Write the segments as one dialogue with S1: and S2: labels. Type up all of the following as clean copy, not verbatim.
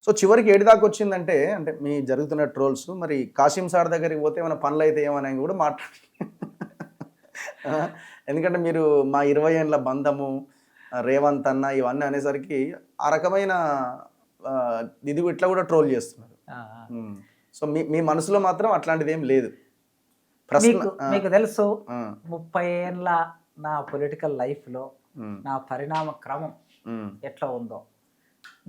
S1: So చివరికి AD దాకా వచ్చిందంటే అంటే మీ జరుగుతున్న ట్రోల్స్ మరి కాసిం సార్ దగ్గరికి పోతే ఏమైనా పనులు అయితే ఏమని కూడా మాట్లాడి ఆ, ఎందుకంటే మీరు మా 20 ఏండ్ల బంధము రేవంత్ అన్న ఇవన్నీ అనేసరికి ఆ రకమైన ఆ, ఇది ఇట్లా కూడా ట్రోల్ చేస్తున్నారు.
S2: ఆ, ఆ.
S1: సో మీ మీ మనసులో మాత్రం అట్లాంటిది ఏం లేదు ప్రశ్న.
S2: మీకు మీకు తెలుసు
S1: ఆ,
S2: 30 ఏళ్ళ నా పొలిటికల్ లైఫ్లో
S1: ఉమ్,
S2: నా పరిణామ క్రమం
S1: ఉమ్,
S2: ఎట్లా ఉందో,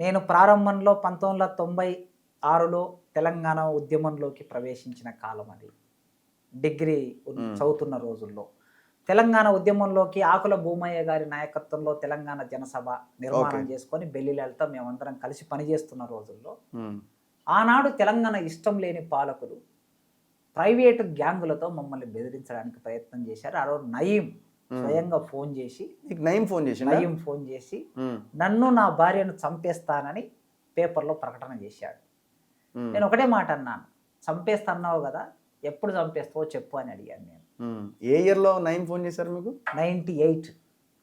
S2: నేను ప్రారంభంలో 1996లో తెలంగాణ ఉద్యమంలోకి ప్రవేశించిన కాలం అది. డిగ్రీ చదువుతున్న రోజుల్లో తెలంగాణ ఉద్యమంలోకి ఆకుల భూమయ్య గారి నాయకత్వంలో తెలంగాణ జనసభ నిర్మాణం చేసుకొని బెల్లిలతో మేమందరం కలిసి పనిచేస్తున్న రోజుల్లో
S1: ఉమ్,
S2: ఆనాడు తెలంగాణ ఇష్టం లేని పాలకులు ప్రైవేటు గ్యాంగులతో మమ్మల్ని బెదిరించడానికి ప్రయత్నం చేశారు. ఆ రోజు నయీం స్వయంగా ఫోన్ చేసి
S1: నీకు నయం ఫోన్ చేసి
S2: నయీం ఫోన్ చేసి నన్ను నా భార్యను చంపేస్తానని పేపర్లో ప్రకటన చేశాడు. నేను ఒకటే మాట అన్నాను, చంపేస్తున్నావు కదా, ఎప్పుడు చంపేస్తావో చెప్పు అని అడిగాను నేను.
S1: ఏ ఇయర్లో నయం ఫోన్ చేశారు మీకు?
S2: 98.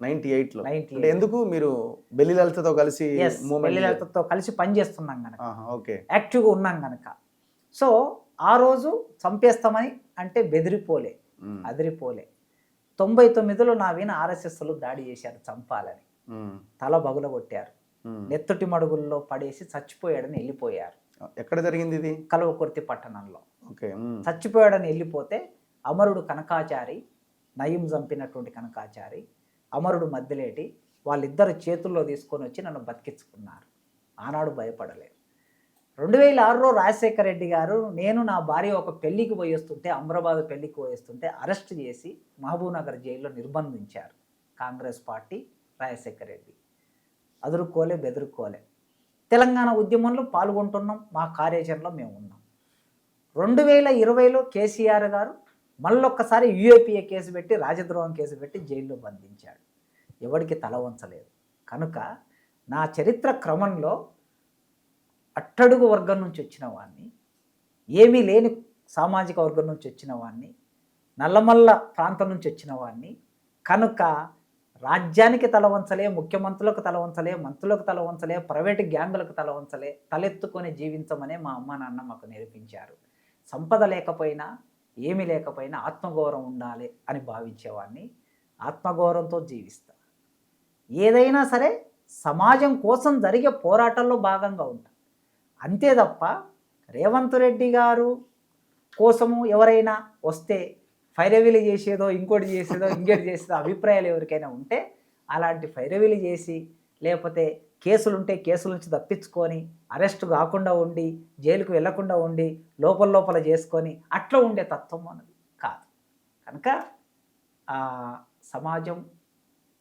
S1: 98లో.
S2: 98.
S1: అంటే ఎందుకు మీరు బెల్లి లలితతో కలిసి
S2: పెళ్లితో కలిసి పనిచేస్తున్నాం కనుక,
S1: ఓకే,
S2: యాక్టివ్గా ఉన్నాం కనుక. సో ఆ రోజు చంపేస్తామని అంటే బెదిరిపోలే, అదిరిపోలే. 99లో నా వీణ ఆర్ఎస్ఎస్లు దాడి చేశారు చంపాలని, తల బగులగొట్టారు, నెత్తుటి మడుగుల్లో పడేసి చచ్చిపోయాడని వెళ్ళిపోయారు.
S1: ఎక్కడ జరిగింది ఇది?
S2: కల్వకుర్తి పట్టణంలో.
S1: ఓకే,
S2: చచ్చిపోయాడని వెళ్ళిపోతే అమరుడు కనకాచారి, నయీం చంపినటువంటి కనకాచారి, అమరుడు మధ్యలేటి వాళ్ళిద్దరు చేతుల్లో తీసుకొని వచ్చి నన్ను బతికించుకున్నారు. ఆనాడు భయపడలేదు. 2006లో రాజశేఖర రెడ్డి గారు, నేను నా భార్య ఒక పెళ్లికి పోయేస్తుంటే, అమరాబాద్ పెళ్లికి పోయేస్తుంటే అరెస్ట్ చేసి మహబూబ్నగర్ జైల్లో నిర్బంధించారు కాంగ్రెస్ పార్టీ, రాజశేఖర రెడ్డి. అదురుకోలే బెదురుకోలే. తెలంగాణ ఉద్యమంలో పాల్గొంటున్నాం, మా కార్యాచరణలో మేము ఉన్నాం. 2020లో కేసీఆర్ గారు మళ్ళొక్కసారి యూఏపీఏ కేసు పెట్టి, రాజద్రోహం కేసు పెట్టి జైల్లో బంధించాడు. ఎవరికి తల వంచలేదు. కనుక నా చరిత్ర క్రమంలో అట్టడుగు వర్గం నుంచి వచ్చిన వాడిని, ఏమీ లేని సామాజిక వర్గం నుంచి వచ్చిన వాడిని, నల్లమల్ల ప్రాంతం నుంచి వచ్చిన వాడిని. కనుక రాజ్యానికి తల వంచలే, ముఖ్యమంత్రులకు తల వంచలే, మంత్రులకు తల వంచలే, ప్రైవేటు గ్యాంగులకు తల వంచలే, తలెత్తుకొని జీవించమనే మా అమ్మ నాన్న మాకు నేర్పించారు. సంపద లేకపోయినా ఏమీ లేకపోయినా ఆత్మగౌరవం ఉండాలి అని భావించేవాడిని. ఆత్మగౌరవంతో జీవిస్తా. ఏదైనా సరే సమాజం కోసం జరిగే పోరాటంలో భాగంగా ఉంటా. అంతే తప్ప రేవంత్ రెడ్డి గారు కోసము ఎవరైనా వస్తే ఫైరవిలి చేసేదో, ఇంకోటి చేసేదో, ఇంకోటి చేసేదో అభిప్రాయాలు ఎవరికైనా ఉంటే అలాంటి ఫైరవిలి చేసి, లేకపోతే కేసులుంటే కేసుల నుంచి తప్పించుకొని, అరెస్ట్ కాకుండా ఉండి, జైలుకు వెళ్లకుండా ఉండి, లోపల చేసుకొని అట్లా ఉండే తత్వం అన్నది కాదు. కనుక సమాజం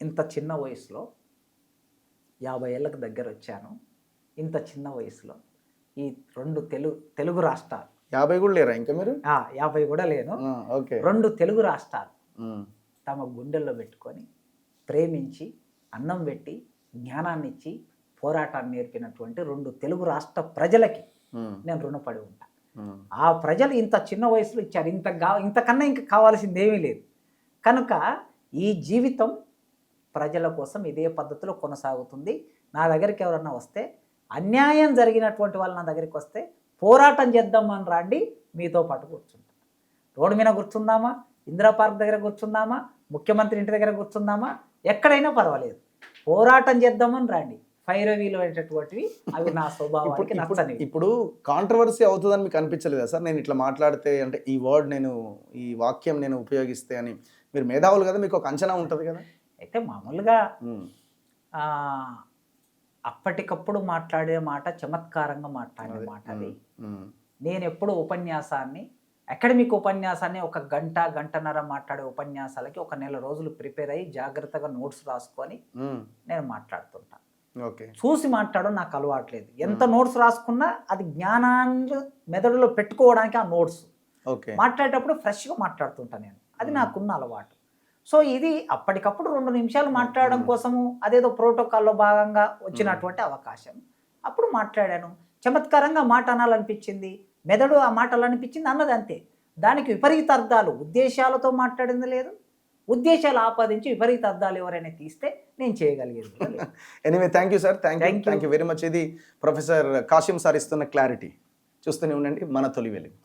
S2: ఇంత చిన్న వయసులో 50 ఏళ్ళకు దగ్గర వచ్చాను. ఇంత చిన్న వయసులో ఈ 2 తెలుగు రాష్ట్రాలు,
S1: 50 కూడా లేరా ఇంకా మీరు?
S2: 50 కూడా లేను. 2 తెలుగు రాష్ట్రాలు తమ గుండెల్లో పెట్టుకొని ప్రేమించి, అన్నం పెట్టి, జ్ఞానాన్ని ఇచ్చి, పోరాటాన్ని నేర్పినటువంటి 2 తెలుగు రాష్ట్ర ప్రజలకి నేను రుణపడి ఉంటా. ఆ ప్రజలు ఇంత చిన్న వయసులో ఇచ్చారు. ఇంతకన్నా ఇంకా కావాల్సింది ఏమీ లేదు. కనుక ఈ జీవితం ప్రజల కోసం ఇదే పద్ధతిలో కొనసాగుతుంది. నా దగ్గరికి ఎవరన్నా వస్తే, అన్యాయం జరిగినటువంటి వాళ్ళు నా దగ్గరికి వస్తే పోరాటం చేద్దామని రండి, మీతో పాటు కూర్చుంటా. రోడ్డు మీద కూర్చుందామా, ఇందిరా పార్క్ దగ్గర కూర్చుందామా, ముఖ్యమంత్రి ఇంటి దగ్గర కూర్చుందామా, ఎక్కడైనా పర్వాలేదు, పోరాటం చేద్దామని రండి. ఫైరవీలు అనేటటువంటివి అవి నా స్వభావానికి నచ్చని.
S1: ఇప్పుడు కాంట్రవర్సీ అవుతుందని మీకు అనిపించలేదా సార్? నేను ఇట్లా మాట్లాడితే, అంటే ఈ వర్డ్ నేను, ఈ వాక్యం నేను ఉపయోగిస్తే అని. మీరు మేధావులు కదా, మీకు ఒక అంచనా ఉంటుంది కదా.
S2: అయితే మామూలుగా అప్పటికప్పుడు మాట్లాడే మాట చమత్కారంగా మాట్లాడే మాట అది. నేను ఎప్పుడు ఉపన్యాసాన్ని, అకాడమిక్ ఉపన్యాసాన్ని ఒక గంటన్నర మాట్లాడే ఉపన్యాసాలకి 1 నెల రోజులు ప్రిపేర్ అయ్యి జాగ్రత్తగా నోట్స్ రాసుకొని నేను మాట్లాడుతుంటా. చూసి మాట్లాడడం నాకు అలవాట్లేదు. ఎంత నోట్స్ రాసుకున్నా అది జ్ఞానాన్ని మెదడులో పెట్టుకోవడానికి ఆ నోట్స్. మాట్లాడేటప్పుడు ఫ్రెష్గా మాట్లాడుతుంటా నేను. అది నాకున్న అలవాటు. సో ఇది అప్పటికప్పుడు 2 నిమిషాలు మాట్లాడడం కోసము అదేదో ప్రోటోకాల్లో భాగంగా వచ్చినటువంటి అవకాశం. అప్పుడు మాట్లాడాను. చమత్కారంగా మాట అనాలనిపించింది, మెదడు ఆ మాటలు అనిపించింది అన్నది, అంతే. దానికి విపరీత అర్థాలు, ఉద్దేశాలతో మాట్లాడింది లేదు. ఉద్దేశాలు ఆపాదించి విపరీత అర్థాలు ఎవరైనా తీస్తే నేను చేయగలిగేది కూడా లేదు.
S1: Anyway thank you sir, thank you
S2: Thank you.
S1: Thank you very much. ఇది ప్రొఫెసర్ కాసిం సార్ ఇస్తున్న క్లారిటీ. చూస్తూనే ఉండండి మన తొలి వెలుగు.